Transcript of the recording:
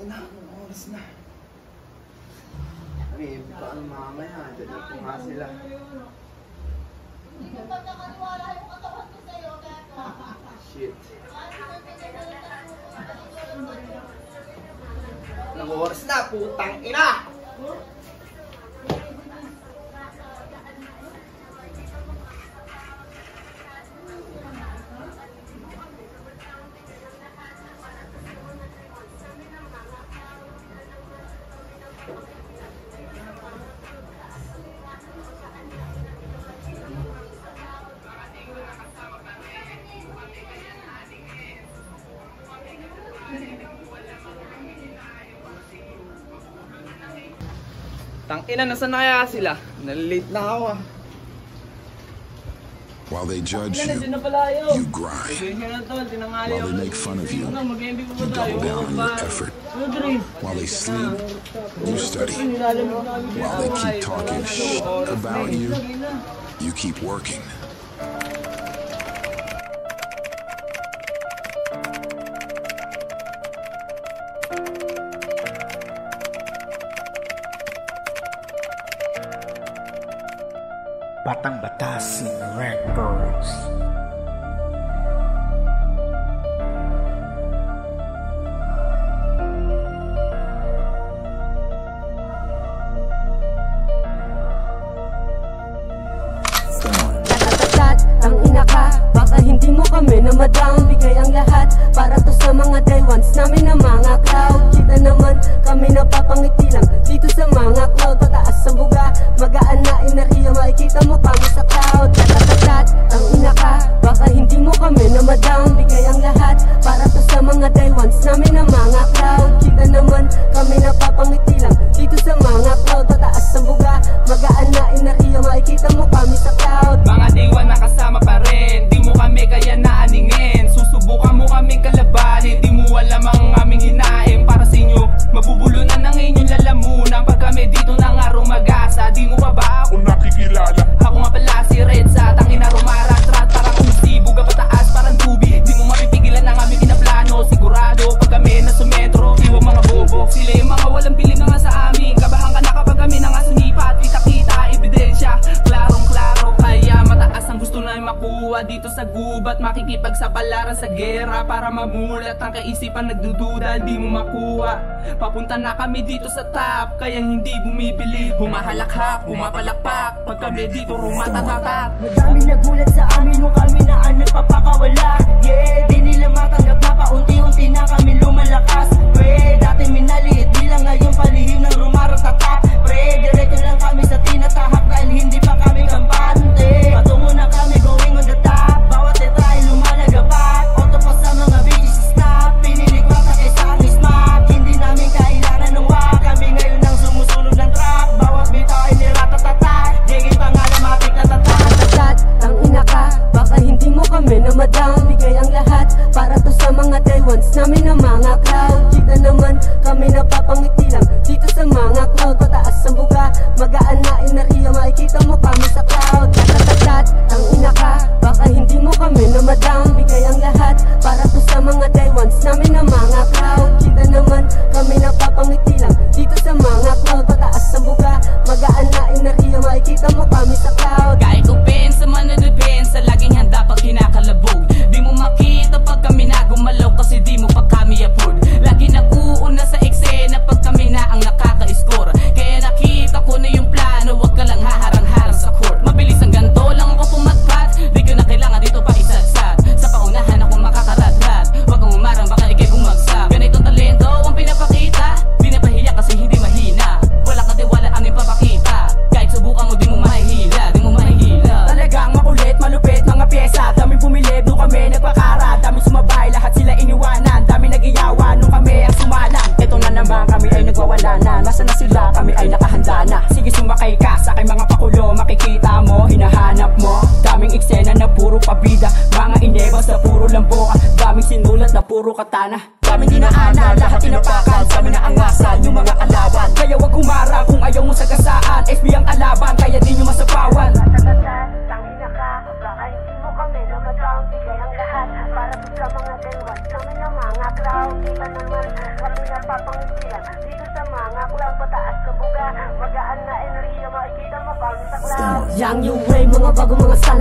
na, anong oras na? May baka mamaya, dali ko nga sila. Shit. Anong oras na, putang ina! Tangina, nasaan na kaya sila? Nalilate na ako ah. While they judge you, you grind. While they make fun of you, you double down on your effort. While they sleep, you study. While they keep talking shit about you, you keep working. Batang Batasin Records. Ang ina ka, baka hindi mo kami na madam. Bigay ang lahat para to sa mga day ones namin na mga crowd. Kita naman kami napapangiti lang dito sa mga cloud. Pataas sa buga, magaan na enerhiya, makikita mo kami sa cloud. Tatatat, ang ina ka, baka hindi mo kami na madam. Bigay ang lahat para to sa mga day ones namin na mga crowd. Kita naman kami napapangiti lang dito sa mga cloud. Pataas sa buga, magaan na enerhiya, makikita mo kami sa cloud. Mga day one nakasama pa rin, di mo kami kaya naaningin. Susubukan mo kaming kalabanin, di mo alam ang aming hinaing. Para sa inyo, mabubulunan ng inyong lalamunan. Pag kami dito na nga rumagasa, di mo pa ba ako nakikilala? Ako nga pala si Redsa, tangina rumaratrat parang usi, buga pataas parang tubig. Di mo mapipigilan ang aming pinaplano, sigurado pag kami nasa metro, iwang mga bobo. Sila yung mga walang bili na nga sa amin, kabahan ka na kapag kami na nga sumipat. Kita-kita, ebidensya, klarong-klaro, kaya mataas ang gusto na makuha dito sa gubat. Makikipagsapalaran sa gera para mamulat ang kaisipan nagdududa, di mo makuha. Papunta na kami dito sa top, kaya hindi bumibili. Humahalakhak, humapalakpak, pag kami dito rumatatatak. Madami nagulat sa amin nung kami na nagpapakawala. Yeah, di nila matanggap na paunti-unti na kami lumalakas. Pre, dati minaliit bilang ngayon palihim ng rumaratatatak. Pre, diretso lang kami sa tinatahak dahil hindi pa kami kampante. Patungo na kami going on the top, bawat detay lumalagapak. Auto pa sa mga bitches stop, pinilikwata kaysa ang smap. Hindi namin kailangan ng wak, kami ngayon ang sumusunod ng track. Bawat bitaw ay niratatatak, digay pangalan matik na tatat. Ang ina ka, baka hindi mo kami na madam. Bigay ang lahat para to sa mga day ones namin na mga crowd. Kita naman kami napapangiti lang dito sa mga cloud. Pataas ang buga, magaan na enerhiya, makikita mo kami sa cloud. Tatatat, ang ina ka, baka hindi mo kami na madam. Bigay ang lahat para to sa mga day ones namin na mga crowd. Kita naman kami napapangiti lang dito sa mga cloud. Pataas ang buga, magaan na enerhiya, makikita mo kami sa cloud. Kahit upensa man na depensa, laging handa pag kinakalabog. Di mo makita pag kami na gumalaw kasi di mo pag kami apod. Lagi nag-uuna sa eksena pag kami na ang nakaka-score. Kaya nakita ko na yung plano, wag ka lang haharang-harang sa court. Mabilis ang ganto lang ako pumatpat, di ko na kailangan dito pa isadsad. Sa paunahan ako makakaradrat, wag kang umarang baka ikay bumagsak. Ganitong talento ang pinapakita, di na pahiya kasi hindi mahina. Wala ka tiwala ang ipapakita, kahit subukan mo di mo mahihila, di mo mahihila. Talagang makulit, malupit mga pyesa, daming bumili, doon kami nagpakara. Daming sumabay, lahat sila iniwanan. Daming nag-iyawan nung kami ang sumalang. Ito na naman kami ay nagwawala na, nasa na sila, kami ay nakahanda na. Sige sumakay ka sa aking mga pakulo, makikita mo, hinahanap mo. Daming eksena na puro pabida, mga ineba sa puro lamboka. Daming sinulat na puro katana, daming dinaanan, lahat tinapakan. Sa na angasan, yung mga kalaban. Kaya wag humarang kung ayaw mo sa kasaan. FB ang kalaban, kaya di nyo masapawan. Tangina ka, baka hindi mo kami na madam. Bigay ang lahat para sa mga day ones kami na mga crowd. Kita naman kami na papangitilan. Dito sa mga kulang pataas kabuga, magaan na enerhiya, makikita mo kami sa cloud. Yang yung way, mga bago mga style.